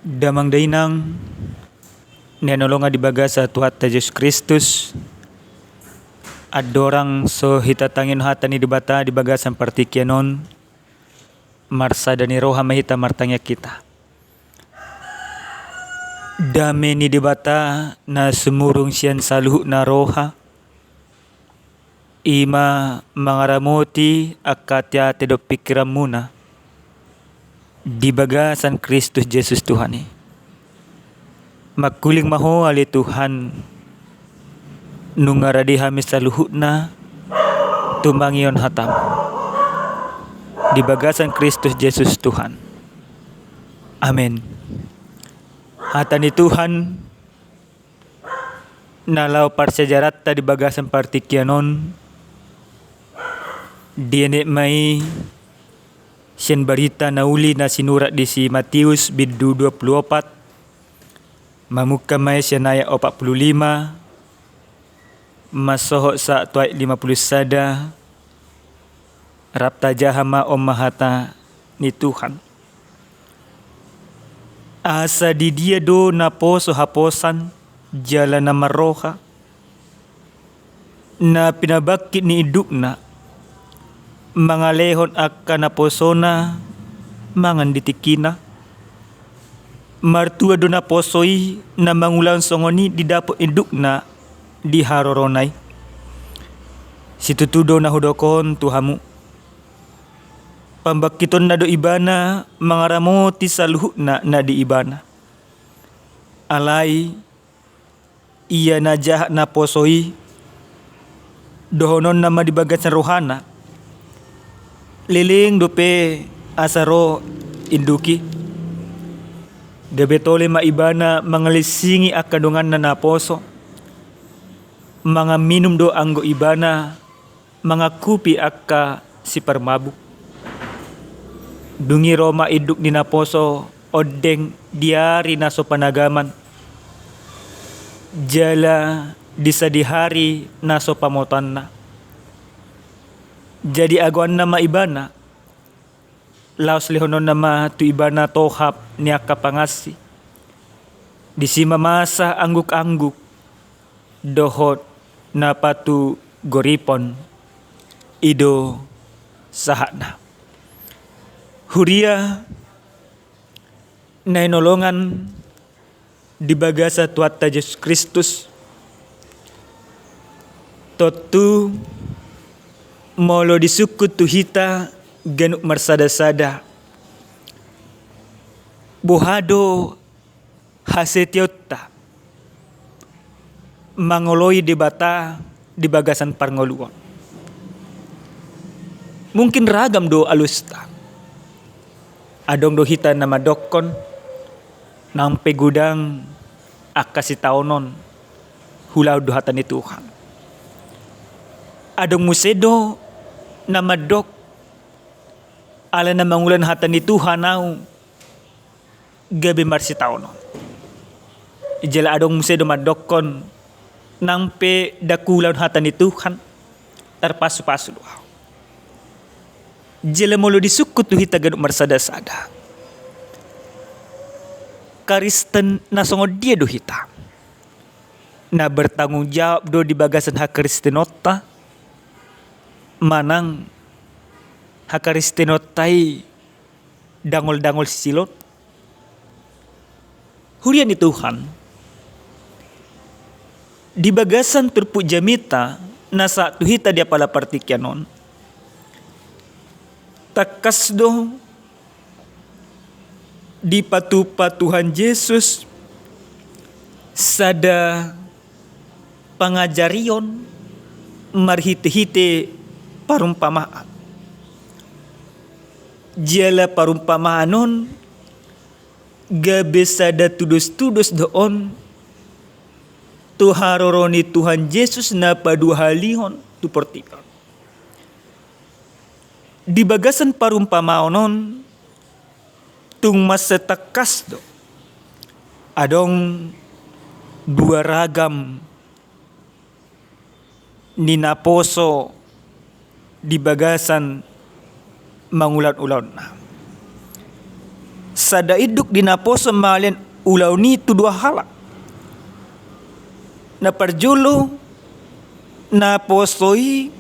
Damang dainang nenolonga di bagasa Tuhan Yesus Kristus adorang so hitatangin hatani di bata di bagasan partikianon marsa dani roha mahita martanya kita. Dame ni di bata na sumurung siyan saluhu na roha ima mangaramoti akatya tedo pikiran muna di bagasan Kristus Yesus Tuhan ni. Magkuling maho ali Tuhan nungaradi hami saluhu na tumangion hatam di bagasan Kristus Yesus Tuhan. Amin. Hata ni Tuhan nalau parsejarata di bagasan partikianon diene mai sian berita nauli na sinurat di si Matius bidu 24 mamuka mai sian ayat 45 masohok sa tuai 50 sada rapta jahama om mahata ni Tuhan. Asa di dia do na poso haposan jala na maroha na pinabakit ni idukna mangalehon akka na posona mangan ditikina martua do na posoi na mangulang songoni di dapo idukna di haroronay situtudo na hudokon Tuhamu pambakiton na do ibana mangaramoti saluhna na di ibana alai iya na jahat na posoi dohonon nama di bagasan rohana liling dope asaro induki debetole ma ibana mangalisingi akadungan na naposo mga minum do anggo ibana mga kupi akka si permabuk dungi Roma iduk ni naposo odeng diari naso panagaman jala disa di hari naso pamotan na jadi aguan nama ibana laos lehonon nama tu ibana tohap ni akka pangasi disima masa angguk-angguk dohot napatu goripon ido sahana huria nainolongan di bagasa Tuhan Yesus Kristus totu molo disukut tuhita ganuk marsada-sada bohado hasetiota mangoloi di bata di bagasan parngoluon mungkin ragam do alusta adong do hita nama dokon nampe gudang akasi taonon hulau do hatan ni Tuhan adong musedo nama dok ala na mangulan hatan ni Tuhan au gabi marsi taonon ijala adong musedo madokon nampe dakulan hatan ni Tuhan terpasu-pasu doa jela molo disukut tu hita ganuk marsada-sada Kristen na songo dia do hita na bertanggung jawab do di bagasan hak Kristenota manang hak Kristenotai dangol-dangol sisilot hurian ni Tuhan di bagasan turpu jamita nasa tuhita dia pala partikianon takas do di patupa Tuhan Yesus sada pangajarion marhite-hite parumpamaan jala parumpamaanon gabe sada tudos-tudos doon tuharoroni Tuhan Yesus na paduhalihon tu portikon di bagasan parumpamaonon tung masetakas do adong dua ragam ni naposo di bagasan mangulat-ulat na sada iduk di naposo malian ulau ni tu dua hala. Na parjolo na posoi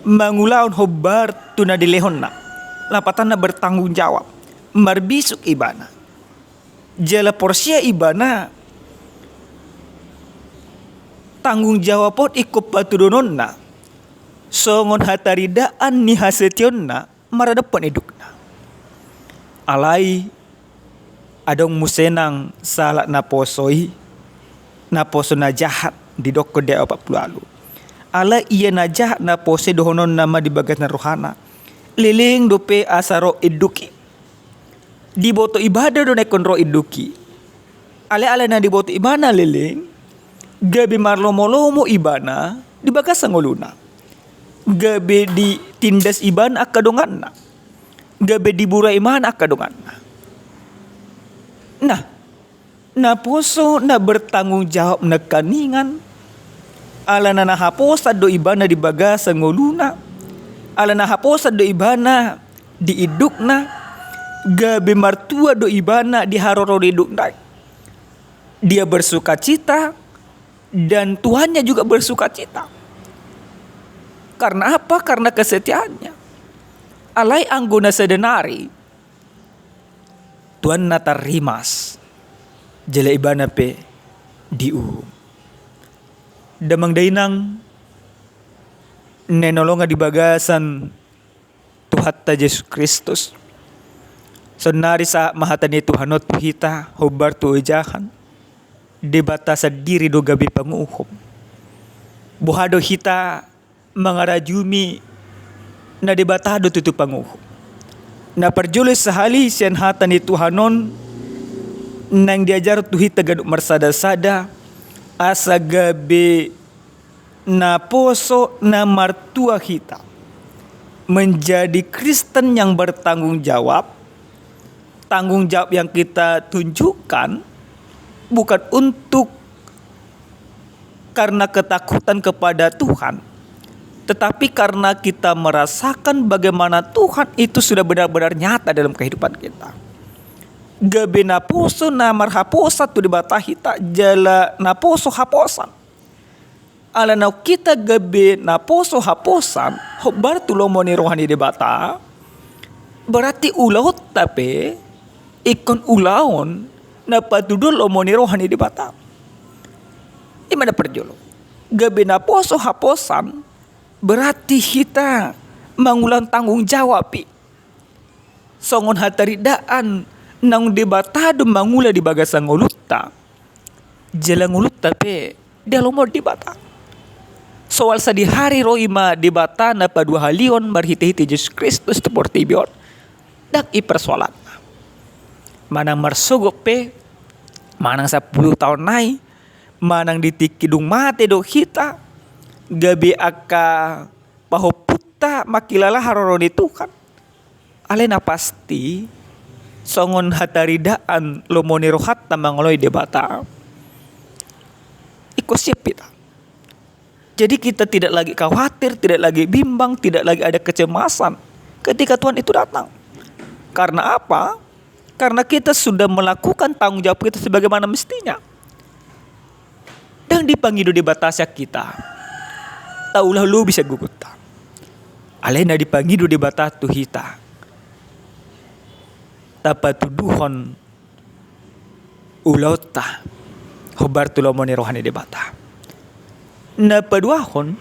mangulaon hobar tu na dilehon na. Lapatan na bertanggung jawab. Marbisuk ibana. Jala porsia ibana tanggung jawabot ikut patudonon na. Songon hataridaan ni hasetion na maradapan iduk na. Alai adong musenang salak na posoi na poso na jahat di doko dia 40 lalu. Ala iya na jahat na pose dohonon nama di bagas na rohana. Liling dope asaro iduki. Di boto ibadah do nekon ro iduki. Ale na di boto ibana liling. Gabi marlomo-lomo ibana di bagas sangoluna. Gabi di tindas ibana akadongan na. Gabi di bura iman akadongan na. Nah, na poso na bertanggung jawab na kaningan. Ala na nahaposa do ibana di bagas sangoluna. Ala nahaposa do ibana di iduk na. Gabi martua do ibana di haroro di iduk na. Dia bersuka cita dan Tuhannya juga bersuka cita. Karena apa? Karena kesetiaannya. Alai anggona sedenari Tuhan natar rimas jele ibana pe diu. Damang dainang nenolonga di bagasan Tuhatta Yesus Kristus. Sonari sa mahatani Tuhanot hita hobar tu ejahan. Debata sa diri do gabi panguhom. Buhado hita mangarajumi na debatado tutu panguhom. Na perjulis sehali sian hata ni Tuhanon nang diajar tuhi tagaduk marsada-sada asa gabe na poso na martua kita menjadi Kristen yang bertanggung jawab. Tanggung jawab yang kita tunjukkan bukan untuk karena ketakutan kepada Tuhan, tetapi karena kita merasakan bagaimana Tuhan itu sudah benar-benar nyata dalam kehidupan kita. Gabe naposo na marhaposa tu dibatahita jala naposo haposan. Ala na kita gabe naposo haposan hobar tulomoni rohani debata. Berarti ulaut tapi ikon ulaon na patudul omoni rohani debata. Imana perjolo. Gabe naposo haposan berarti kita mengulang tanggung jawab. Songon hataridaan nang debatado mangula di bagasang ngulutta. Jalang ngulutta pe dia lomor debata. Soal sa di hari roima debata na padua halion marhiti-hiti Yesus Kristus teportibion. Dak i persoalan. Manang marsugok pe, manang 10 tahun nai, manang ditikidung mate do kita, gabi aka pahoputa makilala haroroni Tuhan. Alena pasti songon hataridaan lomoni rohat na mangoloy debata. Iko siap kita. Jadi kita tidak lagi khawatir, tidak lagi bimbang, tidak lagi ada kecemasan ketika Tuhan itu datang. Karena apa? Karena kita sudah melakukan tanggung jawab kita sebagaimana mestinya. Dan dipanggil di batasnya kita. Taulah lu bisa gugutan. Alena dipanggil di batas tu hita. Tapa tuduhon ulauta. Hobar tulomoni rohani di bata. Na paduahon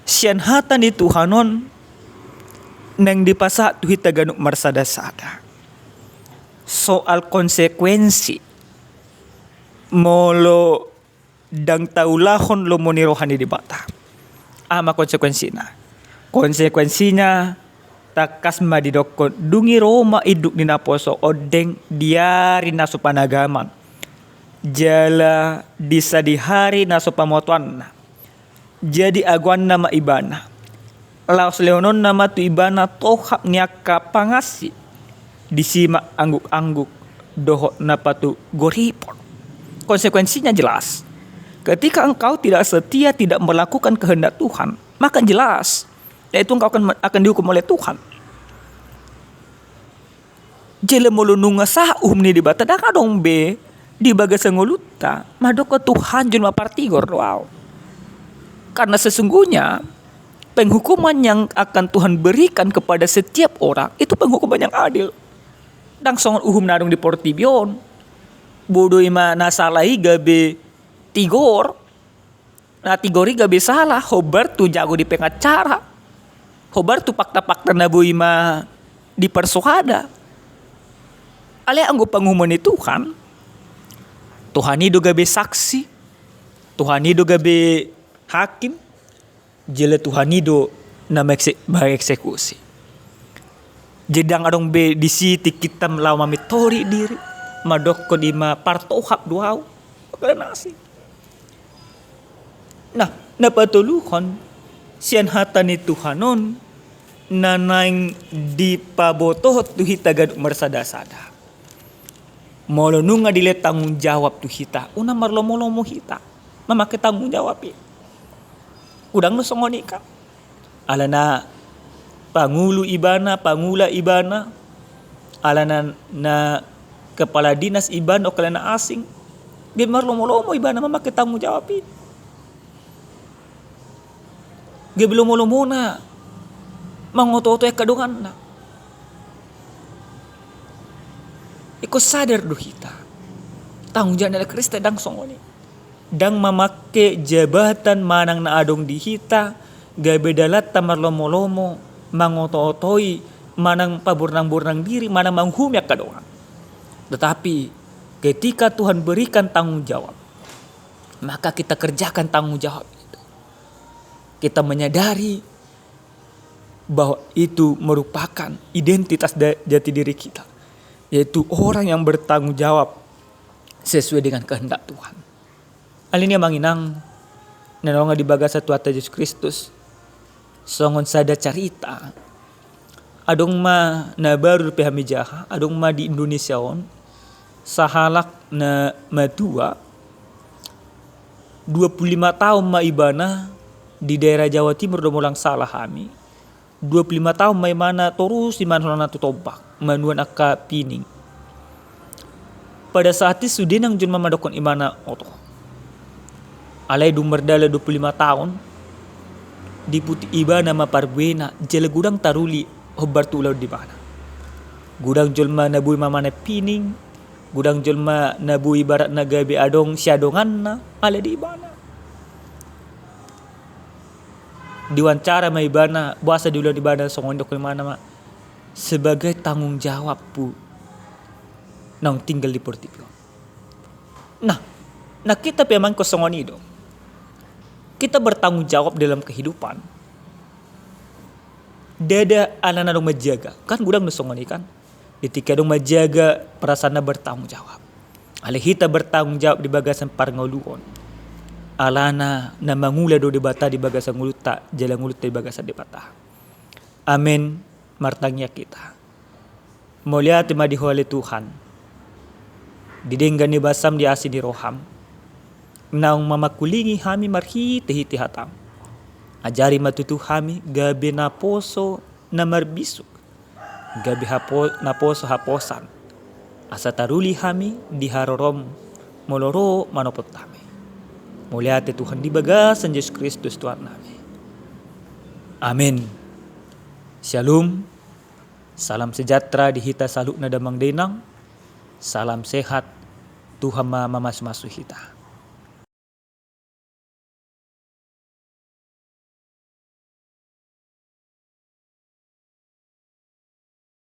sian hatan di Tuhanon nang dipasak tu hita ganuk marsada-sada. Soal konsekuensi molo dang taulahon lomoni rohani di bata. Ama konsekuensinya takas madidokon dungi Roma iduk di naposo odeng diari naso panagaman jala disa di hari naso pamotuan jadi aguan nama ibana laos leonon nama tu ibana tohak nyaka pangasi disimak angguk-angguk doho napatu goripon. Konsekuensinya jelas. Ketika engkau tidak setia, tidak melakukan kehendak Tuhan, maka jelas yaitu engkau akan dihukum oleh Tuhan. Jele molununga sa ni di bata dak adong be di baga sanguluta madoko Tuhan jun mapartigor wow. Karena sesungguhnya penghukuman yang akan Tuhan berikan kepada setiap orang itu penghukuman yang adil. Dang songon narung di portibion. Bodo ima nasalai gabe tigor. Na tigori gabe salah, hobar tu jago di pengacara. Hobar tu fakta-fakta nabu ima di persuada. Ale anggo penghukuman itu Tuhan. Tuhan itu gabe saksi. Tuhan itu gabe hakim. Jele Tuhan itu nama eksekusi. Jedang adong be di siti kita melawan mitori diri. Madok ko di ma partohap duau. Kala nasi. Nah, napatuluhan sian hata ni Tuhanon nanaing di pabotoh tu hita gad marsada-sada. Molo nunga dile tanggung jawab tu hita. Una marlomo-lomo hita. Mamakai tanggung jawab ya. Udang no songoni ka. Alana pangulu ibana, pangula ibana. Alana na kepala dinas ibana o kalana asing. Dia marlomo-lomo ibana mamakai tanggung jawab ya. Dia belomo-lomo na. Mangoto-oto ya kadungan na. Iko sadar do hita. Tanggung jawab dari Kristus dang songoni. Dang mamake jabatan manang na adong di hita. Gabe dalat tamar lomo-lomo. Mangoto-otoi. Manang paburnang-burnang diri. Manang manghumyak kadungan. Tetapi ketika Tuhan berikan tanggung jawab. Maka kita kerjakan tanggung jawab itu. Kita menyadari bahwa itu merupakan identitas jati diri kita. Yaitu orang yang bertanggung jawab sesuai dengan kehendak Tuhan. Alinya manginang nanonga di baga satu ata Yesus Kristus. Songon sada carita. Adong ma na baru pehami jaha. Adong ma di Indonesia on. Sahalak na matua. 25 tahun ma ibana di daerah Jawa Timur do mulang salah kami. 25 tahun may mana terus di mana na tutobak. Manuan aka pining. Pada saat itu sudah nang jun mamadokon imana oto. Alay dumerdala 25 tahun. Di putih iba nama parbuena jele gudang taruli hobar tulaw di mana. Gudang jolma nabui mamana pining. Gudang jolma nabui barat nagabi adong syadongan na alay di ibana. Diwawancara may ibana buasa di ulang di ibana songon dokon mana ma. Sebagai tanggung jawab pu nang tinggal di Portibio. Nah kita memang kosongan itu. Kita bertanggung jawab dalam kehidupan. Dada anak-anak dong menjaga. Kan gudang nosongan ikan. Ketika dong menjaga perasaan bertanggung jawab. Ale kita bertanggung jawab di bagasan parngoluon. Alana na mangula do debata di bagasan nguluta. Jalan ngulut di bagasan debata. Amin. Martangnya kita. Mulia tema dihole Tuhan. Didenggan ni basam di asin di roham. Naung mamakulingi hami marhi tehiti hatam. Ajari matutu hami gabi naposo na marbisuk. Gabi naposo haposan. Asa taruli hami di harorom moloro manopot kami. Mulia te Tuhan di bagasan Yesus Kristus Tuhan nami. Amin. Shalom, salam sejahtera di hita saluk na damang denang, salam sehat, Tuhan mamas masuk hita.